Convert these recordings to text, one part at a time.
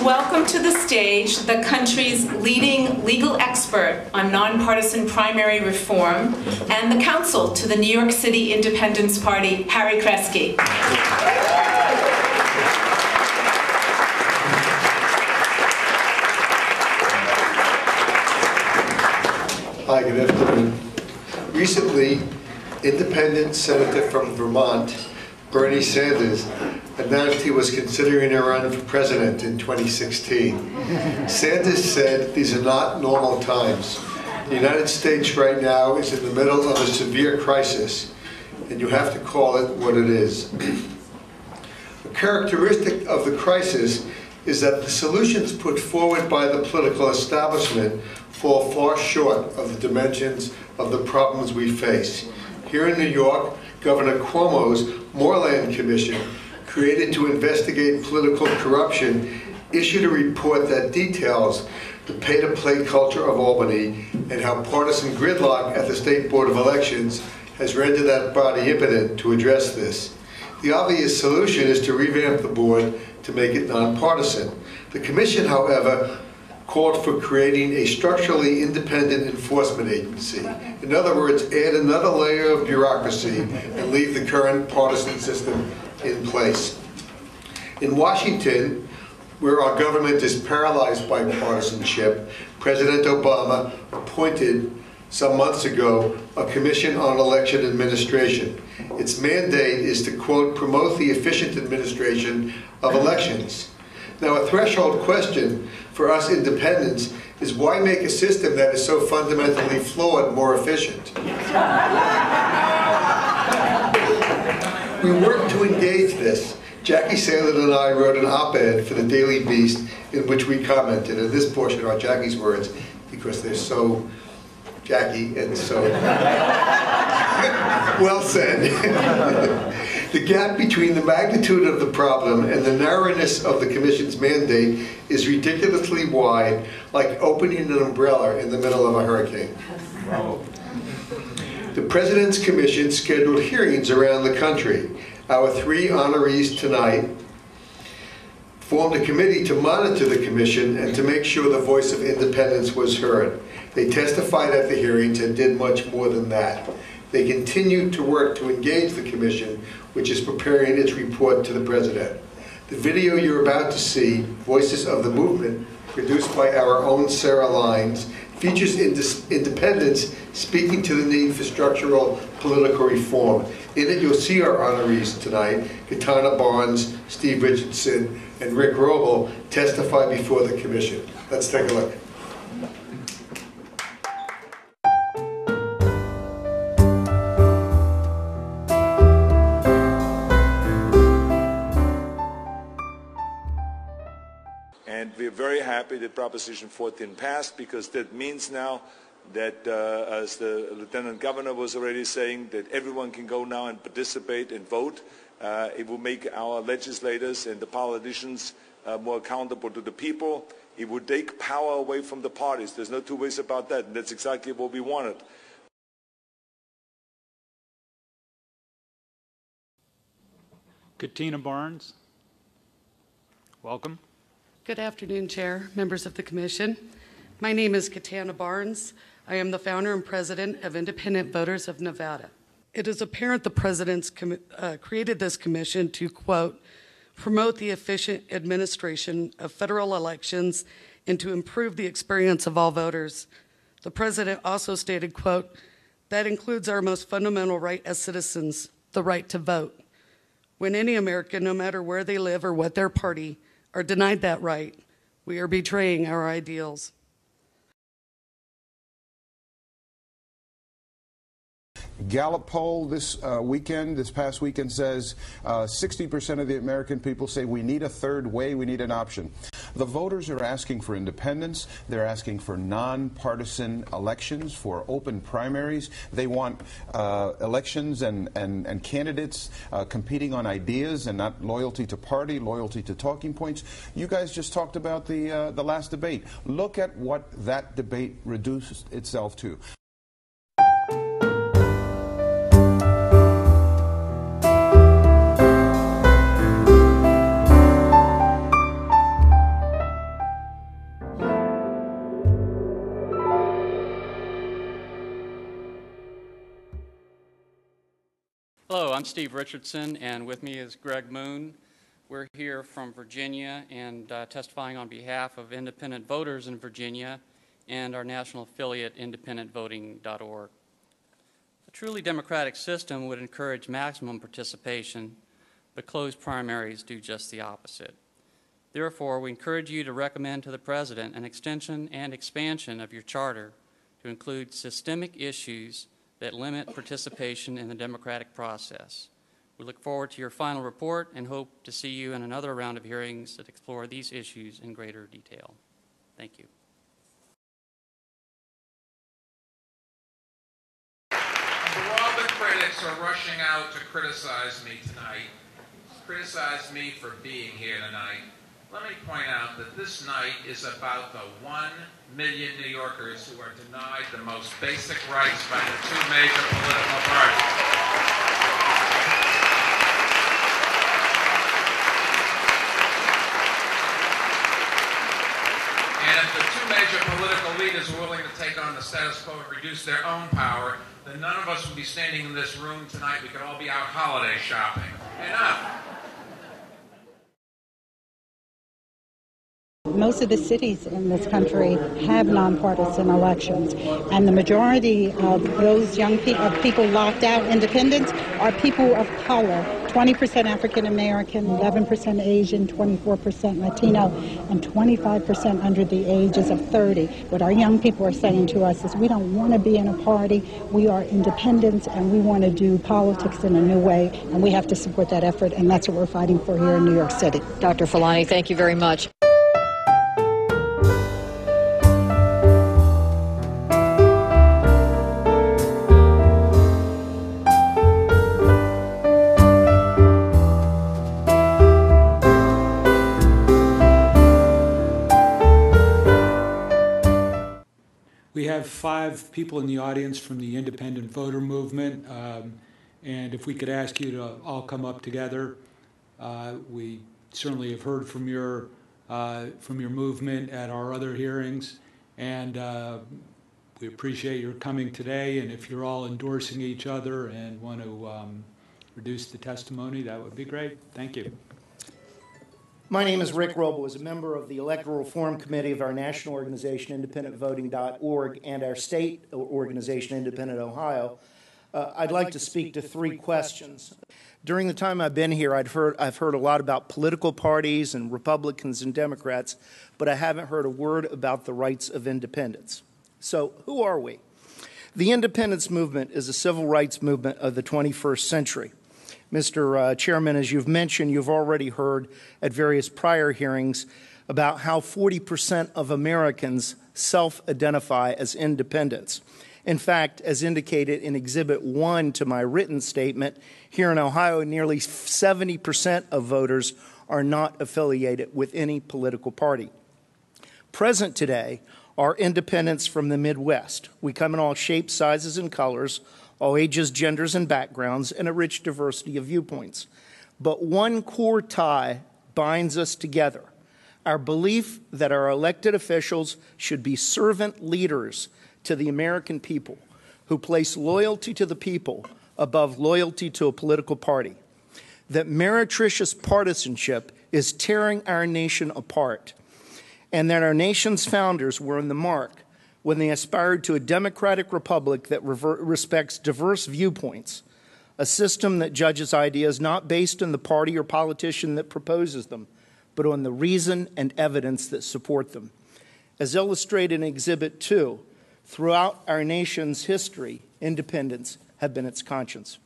welcome to the stage the country's leading legal expert on nonpartisan primary reform and the counsel to the New York City Independence Party, Harry Kresge. Hi, good afternoon. Recently, independent senator from Vermont, Bernie Sanders, announced he was considering a run for president in 2016. Sanders said these are not normal times. The United States right now is in the middle of a severe crisis, and you have to call it what it is. A characteristic of the crisis is that the solutions put forward by the political establishment fall far short of the dimensions of the problems we face. Here in New York, Governor Cuomo's Moreland Commission, created to investigate political corruption, issued a report that details the pay-to-play culture of Albany and how partisan gridlock at the State Board of Elections has rendered that body impotent to address this. The obvious solution is to revamp the board to make it nonpartisan. The commission, however, called for creating a structurally independent enforcement agency. In other words, add another layer of bureaucracy and leave the current partisan system in place. In Washington, where our government is paralyzed by partisanship, President Obama appointed some months ago a commission on election administration. Its mandate is to, quote, promote the efficient administration of elections. Now, a threshold question for us independents is why make a system that is so fundamentally flawed more efficient? We worked to engage this. Jackie Salit and I wrote an op-ed for the Daily Beast in which we commented, and this portion are Jackie's words because they're so Jackie and so well said. The gap between the magnitude of the problem and the narrowness of the Commission's mandate is ridiculously wide, like opening an umbrella in the middle of a hurricane. The President's Commission scheduled hearings around the country. Our three honorees tonight formed a committee to monitor the Commission and to make sure the voice of independence was heard. They testified at the hearings and did much more than that. They continued to work to engage the Commission, which is preparing its report to the President. The video you're about to see, Voices of the Movement, produced by our own Sarah Lines, features independents speaking to the need for structural political reform. In it, you'll see our honorees tonight, Catana Barnes, Steve Richardson, and Rick Robol, testify before the Commission. Let's take a look. And we're very happy that Proposition 14 passed, because that means now that, as the Lieutenant Governor was already saying, that everyone can go now and participate and vote. It will make our legislators and the politicians more accountable to the people. It would take power away from the parties. There's no two ways about that, and that's exactly what we wanted. Catana Barnes, welcome. Good afternoon, Chair, members of the Commission. My name is Catana Barnes. I am the founder and president of Independent Voters of Nevada. It is apparent the President's created this commission to, quote, promote the efficient administration of federal elections and to improve the experience of all voters. The President also stated, quote, that includes our most fundamental right as citizens, the right to vote. When any American, no matter where they live or what their party, are denied that right, we are betraying our ideals. Gallup poll this past weekend says 60% of the American people say we need a third way, we need an option. The voters are asking for independence. They're asking for nonpartisan elections, for open primaries. They want elections and candidates competing on ideas and not loyalty to party, loyalty to talking points. You guys just talked about the last debate. Look at what that debate reduced itself to. Hello, I'm Steve Richardson, and with me is Greg Moon. We're here from Virginia and testifying on behalf of independent voters in Virginia and our national affiliate, independentvoting.org. A truly democratic system would encourage maximum participation, but closed primaries do just the opposite. Therefore, we encourage you to recommend to the President an extension and expansion of your charter to include systemic issues that limit participation in the democratic process. We look forward to your final report and hope to see you in another round of hearings that explore these issues in greater detail. Thank you. All the critics are rushing out to criticize me tonight, criticize me for being here tonight. Let me point out that this night is about the 1 million New Yorkers who are denied the most basic rights by the two major political parties. And if the two major political leaders are willing to take on the status quo and reduce their own power, then none of us would be standing in this room tonight. We could all be out holiday shopping. Enough. Most of the cities in this country have nonpartisan elections, and the majority of those young people locked out independents are people of color. 20% African American, 11% Asian, 24% Latino, and 25% under the ages of 30. What our young people are saying to us is we don't want to be in a party, we are independents, and we want to do politics in a new way, and we have to support that effort, and that's what we're fighting for here in New York City. Dr. Fulani, thank you very much. We have 5 people in the audience from the independent voter movement, and if we could ask you to all come up together. We certainly have heard from your movement at our other hearings, and we appreciate your coming today. And if you're all endorsing each other and want to reduce the testimony, that would be great. Thank you. My name is Rick Robol. As a member of the Electoral Reform Committee of our national organization, independentvoting.org, and our state organization, Independent Ohio, I'd like to speak to 3 questions. During the time I've been here, I've heard a lot about political parties and Republicans and Democrats, but I haven't heard a word about the rights of independents. So who are we? The independence movement is a civil rights movement of the 21st century. Mr. Chairman, as you've mentioned, you've already heard at various prior hearings about how 40% of Americans self-identify as independents. In fact, as indicated in Exhibit 1 to my written statement, here in Ohio, nearly 70% of voters are not affiliated with any political party. Present today are independents from the Midwest. We come in all shapes, sizes, and colors, all ages, genders, and backgrounds, and a rich diversity of viewpoints. But one core tie binds us together, our belief that our elected officials should be servant leaders to the American people who place loyalty to the people above loyalty to a political party, that meretricious partisanship is tearing our nation apart, and that our nation's founders were in the mark when they aspired to a democratic republic that respects diverse viewpoints, a system that judges ideas not based on the party or politician that proposes them, but on the reason and evidence that support them. As illustrated in Exhibit 2, throughout our nation's history, independents have been its conscience.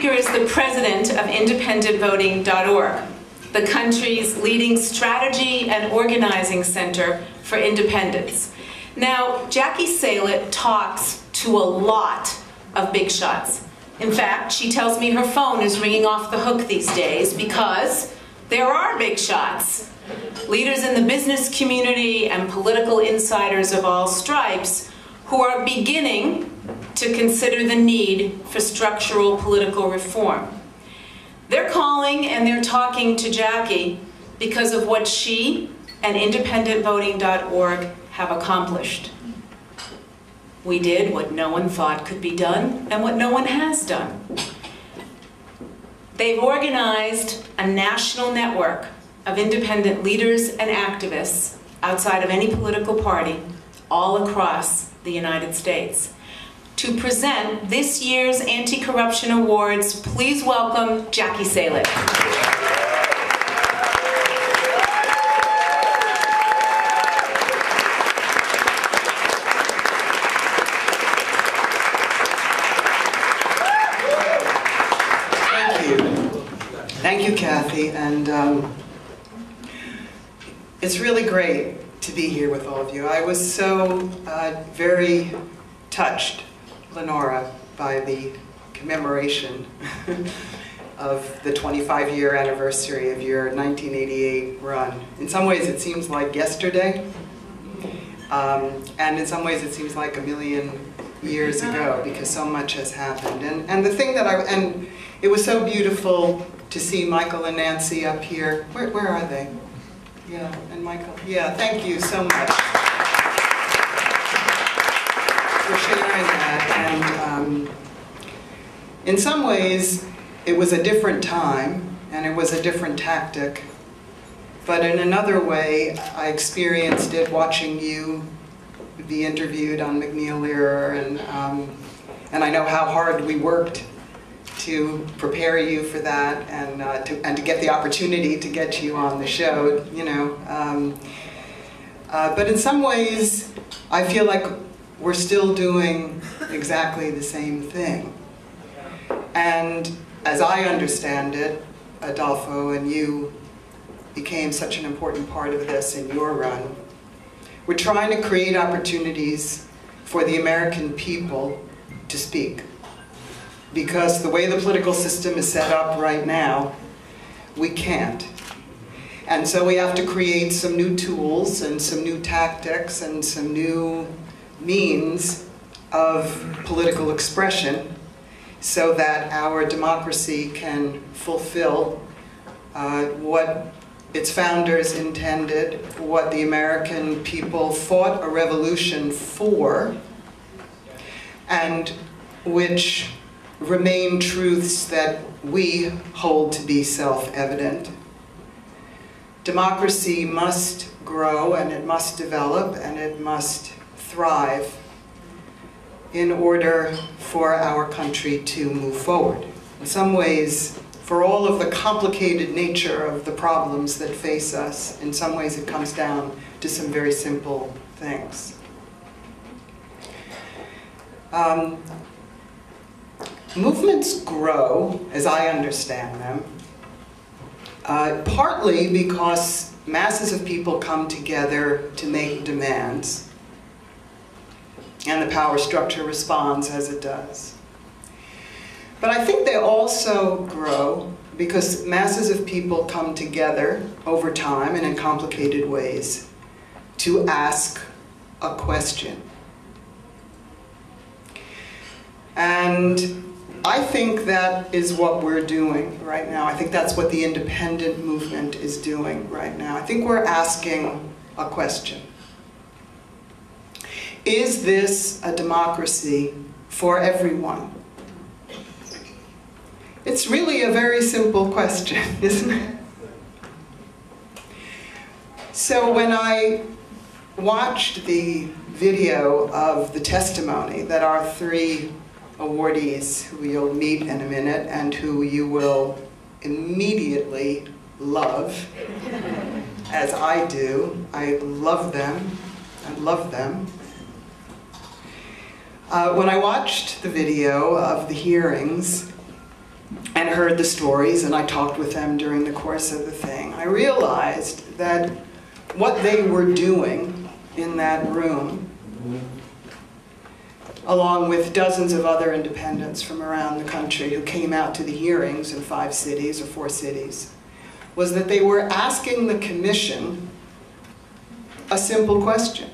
Is the president of independentvoting.org, the country's leading strategy and organizing center for independence. Now, Jackie Salit talks to a lot of big shots. In fact, she tells me her phone is ringing off the hook these days because there are big shots. Leaders in the business community and political insiders of all stripes who are beginning to consider the need for structural political reform. They're calling and they're talking to Jackie because of what she and independentvoting.org have accomplished. We did what no one thought could be done and what no one has done. They've organized a national network of independent leaders and activists outside of any political party all across the United States. To present this year's Anti-Corruption Awards, please welcome Jackie Salit. Thank you, Cathy, and it's really great to be here with all of you. I was so very touched, Lenora, by the commemoration of the 25-year anniversary of your 1988 run. In some ways it seems like yesterday, and in some ways it seems like a million years ago, because so much has happened. And the thing that and it was so beautiful to see Michael and Nancy up here. Where are they? Yeah, and Michael. Yeah, thank you so much for sharing that. And in some ways, it was a different time, and it was a different tactic. But in another way, I experienced it watching you be interviewed on McNeil-Lehrer, and I know how hard we worked to prepare you for that, and to get the opportunity to get you on the show, you know. But in some ways, I feel like we're still doing exactly the same thing. And as I understand it, Adolfo and you became such an important part of this in your run. We're trying to create opportunities for the American people to speak. Because the way the political system is set up right now, we can't. And so we have to create some new tools and some new tactics and some new means of political expression so that our democracy can fulfill what its founders intended, what the American people fought a revolution for, and which remain truths that we hold to be self-evident. Democracy must grow, and it must develop, and it must thrive in order for our country to move forward. In some ways, for all of the complicated nature of the problems that face us, in some ways it comes down to some very simple things. Movements grow, as I understand them, partly because masses of people come together to make demands, and the power structure responds as it does. But I think they also grow because masses of people come together over time and in complicated ways to ask a question. And I think that is what we're doing right now. I think that's what the independent movement is doing right now. I think we're asking a question. Is this a democracy for everyone? It's really a very simple question, isn't it? So when I watched the video of the testimony that our three awardees, who you'll meet in a minute and who you will immediately love, as I do. I love them. I love them. When I watched the video of the hearings and heard the stories, and I talked with them during the course of the thing, I realized that what they were doing in that room, along with dozens of other independents from around the country who came out to the hearings in 5 cities or 4 cities, was that they were asking the commission a simple question.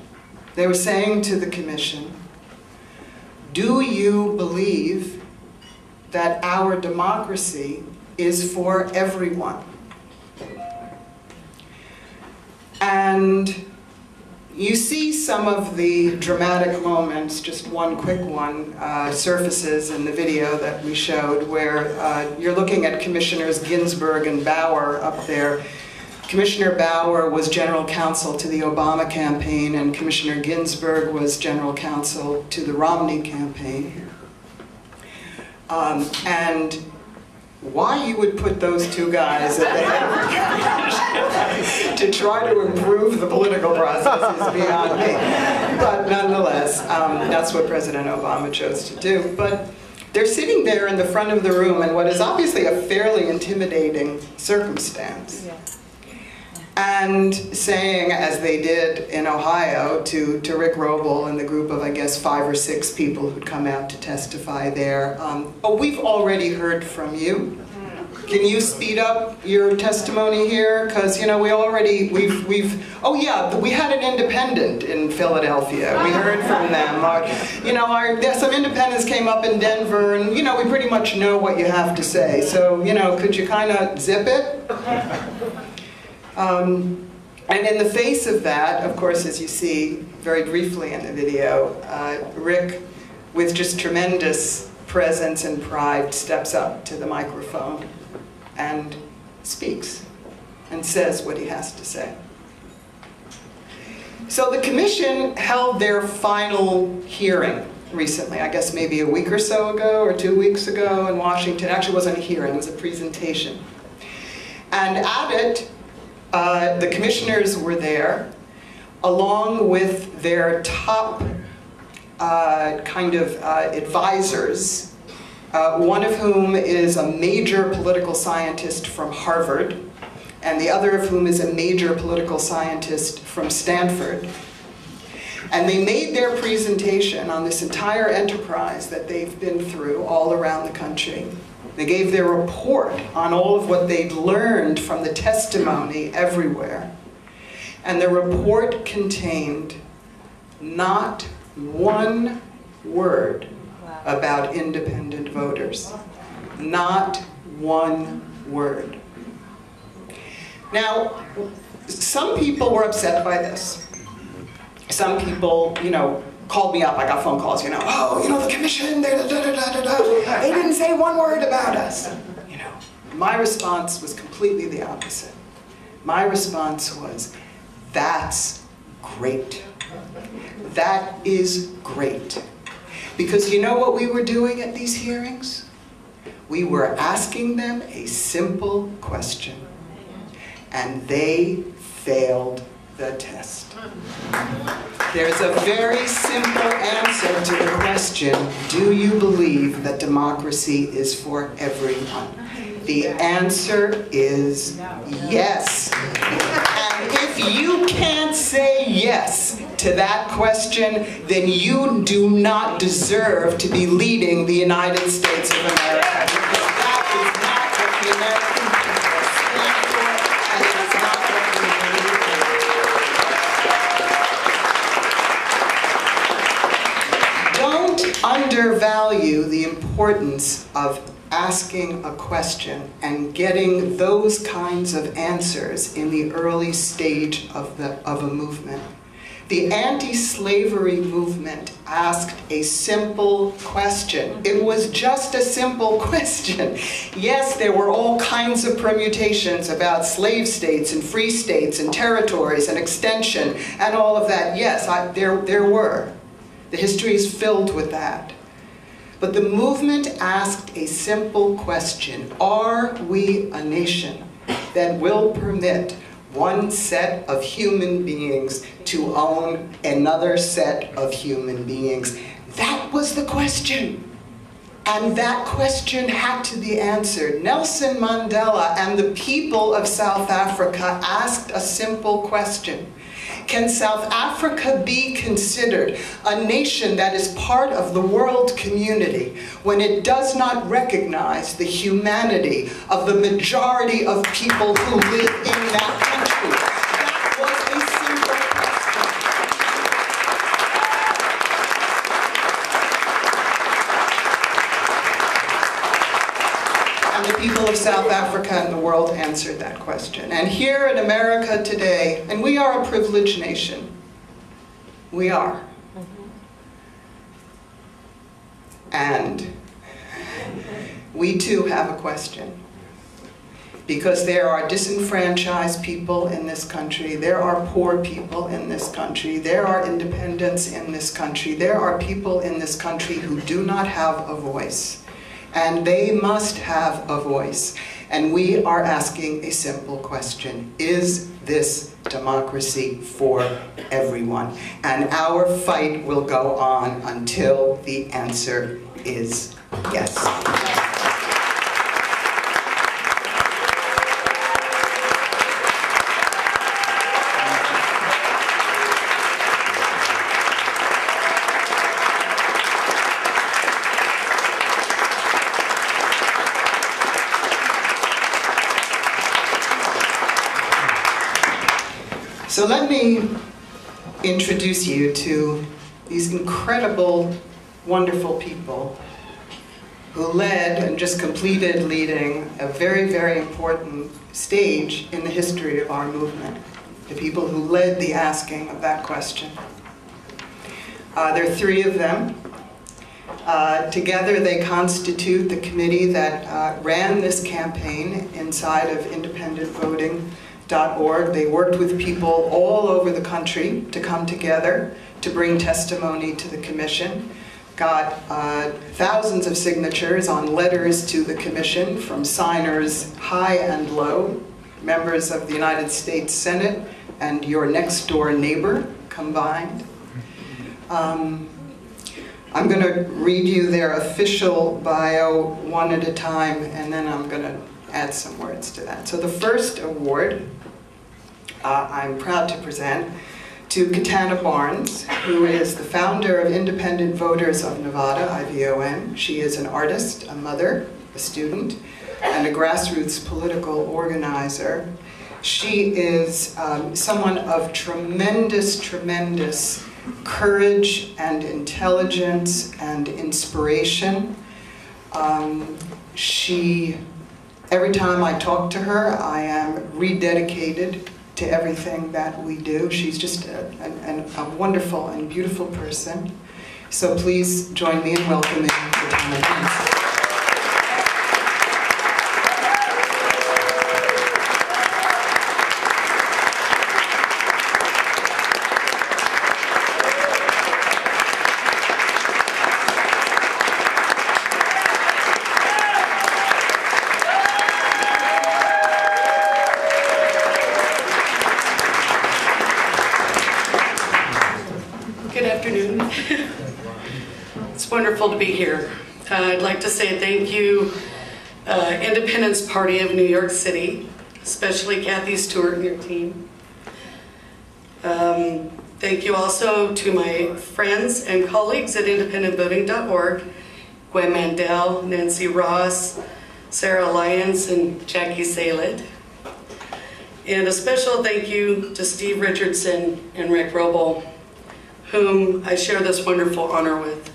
They were saying to the commission, Do you believe that our democracy is for everyone? And you see some of the dramatic moments, just one quick one, surfaces in the video that we showed, where you're looking at Commissioners Ginsburg and Bauer up there. Commissioner Bauer was general counsel to the Obama campaign, and Commissioner Ginsburg was general counsel to the Romney campaign. And why you would put those two guys at the head of the commission to try to improve the political process is beyond me. But nonetheless, that's what President Obama chose to do. But they're sitting there in the front of the room in what is obviously a fairly intimidating circumstance. Yeah. And saying, as they did in Ohio, to Rick Robol and the group of, I guess, 5 or 6 people who'd come out to testify there, oh, we've already heard from you. Can you speed up your testimony here? Because, you know, oh yeah, we had an independent in Philadelphia. We heard from them. You know, some independents came up in Denver, and, you know, we pretty much know what you have to say. So, you know, could you kind of zip it? And in the face of that, of course, as you see very briefly in the video, Rick, with just tremendous presence and pride, steps up to the microphone and speaks and says what he has to say. So the commission held their final hearing recently, I guess maybe a week or so ago or 2 weeks ago in Washington. Actually, it wasn't a hearing, it was a presentation. And at it, the commissioners were there, along with their top advisors, one of whom is a major political scientist from Harvard, and the other of whom is a major political scientist from Stanford. And they made their presentation on this entire enterprise that they've been through all around the country. They gave their report on all of what they'd learned from the testimony everywhere. And the report contained not one word about independent voters. Not one word. Now, some people were upset by this. Some people, you know, called me up. I got phone calls, you know, oh, you know, the commission, they didn't say one word about us. You know, my response was completely the opposite. My response was, that's great. That is great. Because you know what we were doing at these hearings? We were asking them a simple question, and they failed the test. There's a very simple answer to the question, do you believe that democracy is for everyone? The answer is yes. And if you can't say yes to that question, then you do not deserve to be leading the United States of America. Because that is not what the American people stand for, and it's not what we believe in. Don't undervalue the importance of asking a question and getting those kinds of answers in the early stage of a movement. The anti-slavery movement asked a simple question. It was just a simple question. Yes, there were all kinds of permutations about slave states and free states and territories and extension and all of that. Yes, there were. The history is filled with that. But the movement asked a simple question. Are we a nation that will permit one set of human beings to own another set of human beings? That was the question. And that question had to be answered. Nelson Mandela and the people of South Africa asked a simple question. Can South Africa be considered a nation that is part of the world community when it does not recognize the humanity of the majority of people who live in that country? That was a simple question. people of South Africa and the world answered that question. And here in America today, and we are a privileged nation. We are. And we too have a question. Because there are disenfranchised people in this country, there are poor people in this country, there are independents in this country, there are people in this country who do not have a voice. And they must have a voice. And we are asking a simple question. Is this democracy for everyone? And our fight will go on until the answer is yes. So let me introduce you to these incredible, wonderful people who led and just completed leading a very, very important stage in the history of our movement. The people who led the asking of that question. There are three of them. Together they constitute the committee that ran this campaign inside of independentvoting.org. They worked with people all over the country to come together to bring testimony to the commission. Got thousands of signatures on letters to the commission from signers high and low, members of the United States Senate and your next door neighbor combined. I'm going to read you their official bio one at a time, and then I'm going to add some words to that. So the first award I'm proud to present to Catana Barnes, who is the founder of Independent Voters of Nevada, IVON. She is an artist, a mother, a student, and a grassroots political organizer. She is someone of tremendous, tremendous courage and intelligence and inspiration. Every time I talk to her, I am rededicated to everything that we do. She's just a wonderful and beautiful person. So please join me in welcoming Catana Barnes. It's wonderful to be here. I'd like to say thank you, Independence Party of New York City, especially Cathy Stewart and your team. Thank you also to my friends and colleagues at independentvoting.org, Gwen Mandel, Nancy Ross, Sarah Lyons, and Jackie Salit. And a special thank you to Steve Richardson and Rick Robol, whom I share this wonderful honor with.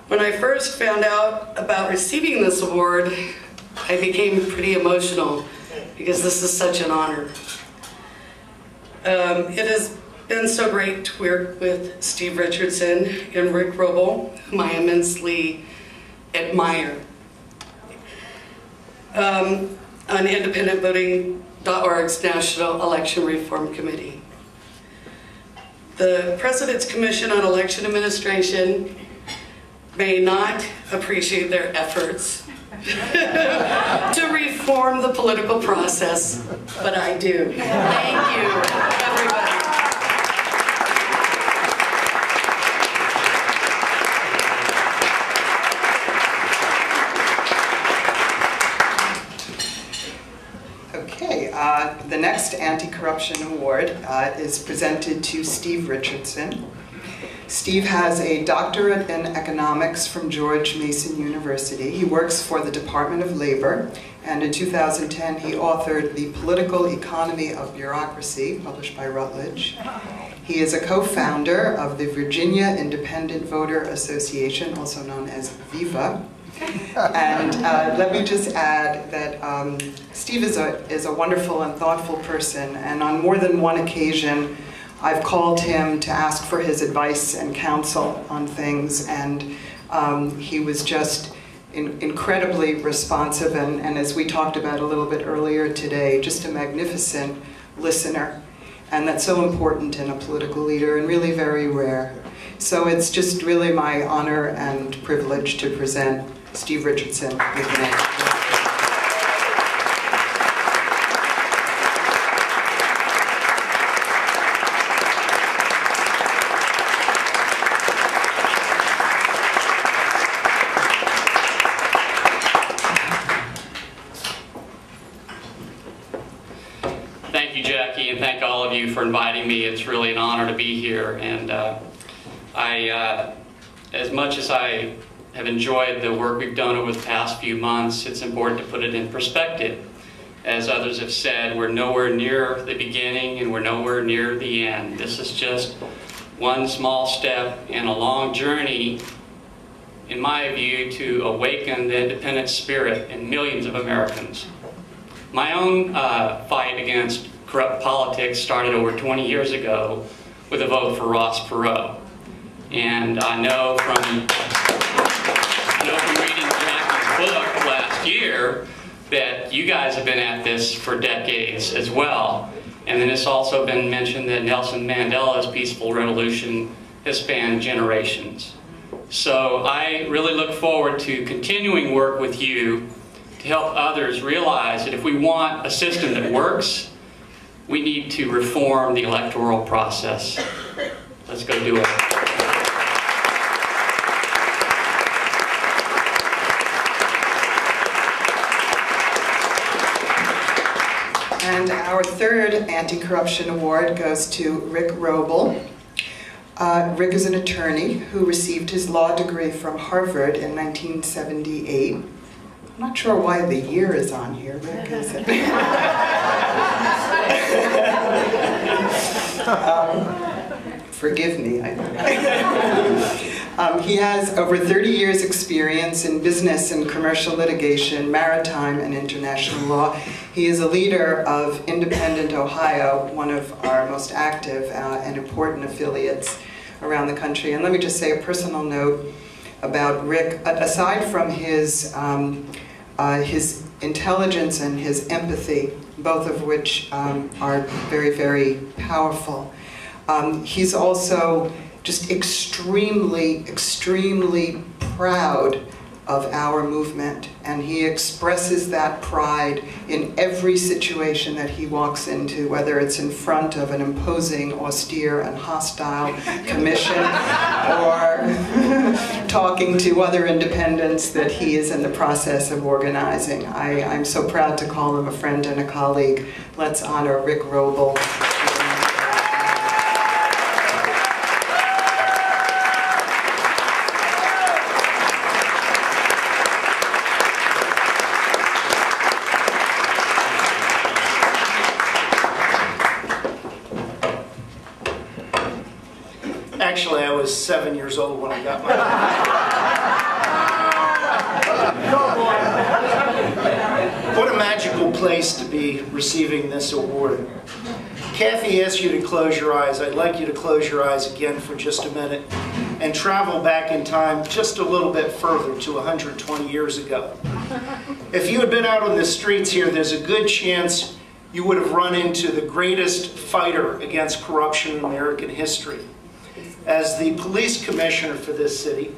When I first found out about receiving this award, I became pretty emotional because this is such an honor. It has been so great to work with Steve Richardson and Rick Robol, whom I immensely admire, on independentvoting.org's National Election Reform Committee. The President's Commission on Election Administration may not appreciate their efforts to reform the political process, but I do. Thank you, everybody. Okay, the next anti-corruption award is presented to Steve Richardson. Steve has a doctorate in economics from George Mason University. He works for the Department of Labor, and in 2010 he authored The Political Economy of Bureaucracy, published by Routledge. He is a co-founder of the Virginia Independent Voter Association, also known as VIVA. And let me just add that Steve is a wonderful and thoughtful person, and on more than one occasion I've called him to ask for his advice and counsel on things, and he was just incredibly responsive, and as we talked about a little bit earlier today, just a magnificent listener. And that's so important in a political leader, and really very rare. So it's just really my honor and privilege to present Steve Richardson with me. Thank you, Jackie, and thank all of you for inviting me. It's really an honor to be here. And as much as I have enjoyed the work we've done over the past few months, it's important to put it in perspective. As others have said, we're nowhere near the beginning and we're nowhere near the end. This is just one small step in a long journey, in my view, to awaken the independent spirit in millions of Americans. My own fight against corrupt politics started over 20 years ago with a vote for Ross Perot. And I know from reading Jackie's book last year that you guys have been at this for decades as well. And then it's also been mentioned that Nelson Mandela's peaceful revolution has spanned generations. So I really look forward to continuing work with you to help others realize that if we want a system that works, we need to reform the electoral process. Let's go do it. And our third anti-corruption award goes to Rick Robol. Rick is an attorney who received his law degree from Harvard in 1978. I'm not sure why the year is on here, Rick, is it? Forgive me. He has over 30 years experience in business and commercial litigation, maritime and international law. He is a leader of Independent Ohio, one of our most active and important affiliates around the country. And let me just say a personal note about Rick. Aside from his intelligence and his empathy, both of which are very, very powerful, he's also just extremely, extremely proud of our movement, and he expresses that pride in every situation that he walks into, whether it's in front of an imposing, austere, and hostile commission, or talking to other independents that he is in the process of organizing. I'm so proud to call him a friend and a colleague. Let's honor Rick Robol. Actually, I was 7 years old when I got my What a magical place to be receiving this award. Cathy asked you to close your eyes. I'd like you to close your eyes again for just a minute and travel back in time just a little bit further to 120 years ago. If you had been out on the streets here, there's a good chance you would have run into the greatest fighter against corruption in American history. As the police commissioner for this city,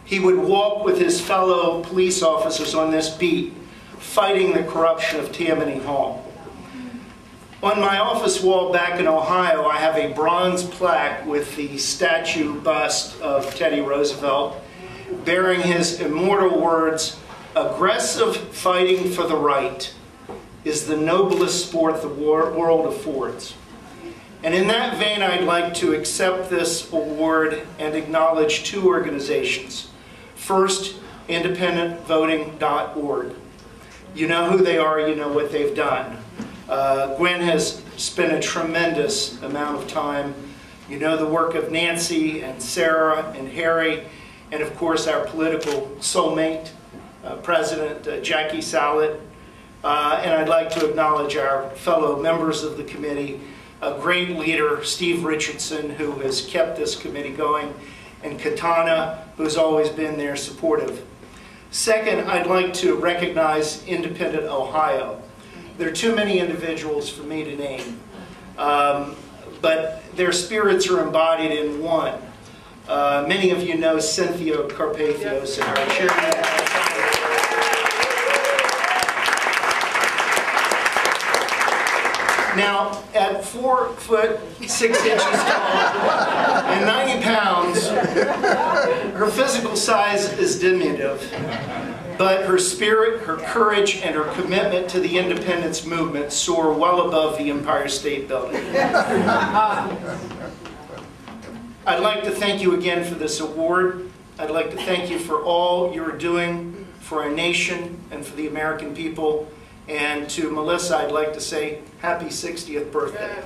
he would walk with his fellow police officers on this beat, fighting the corruption of Tammany Hall. On my office wall back in Ohio, I have a bronze plaque with the statue bust of Teddy Roosevelt, bearing his immortal words, "Aggressive fighting for the right is the noblest sport the world affords." And in that vein, I'd like to accept this award and acknowledge two organizations. First, independentvoting.org. You know who they are, you know what they've done. Gwen has spent a tremendous amount of time You know the work of Nancy and Sarah and Harry, and of course our political soulmate, President Jackie Salit. And I'd like to acknowledge our fellow members of the committee, a great leader, Steve Richardson, who has kept this committee going, and Catana, who's always been there supportive. Second, I'd like to recognize Independent Ohio. There are too many individuals for me to name, but their spirits are embodied in one. Many of you know Cynthia Carpathios and our chairman. Now, at 4 foot 6 inches tall and 90 pounds, her physical size is diminutive, but her spirit, her courage, and her commitment to the independence movement soar well above the Empire State Building. I'd like to thank you again for this award. I'd like to thank you for all you're doing for our nation and for the American people. And to Melissa, I'd like to say happy 60th birthday.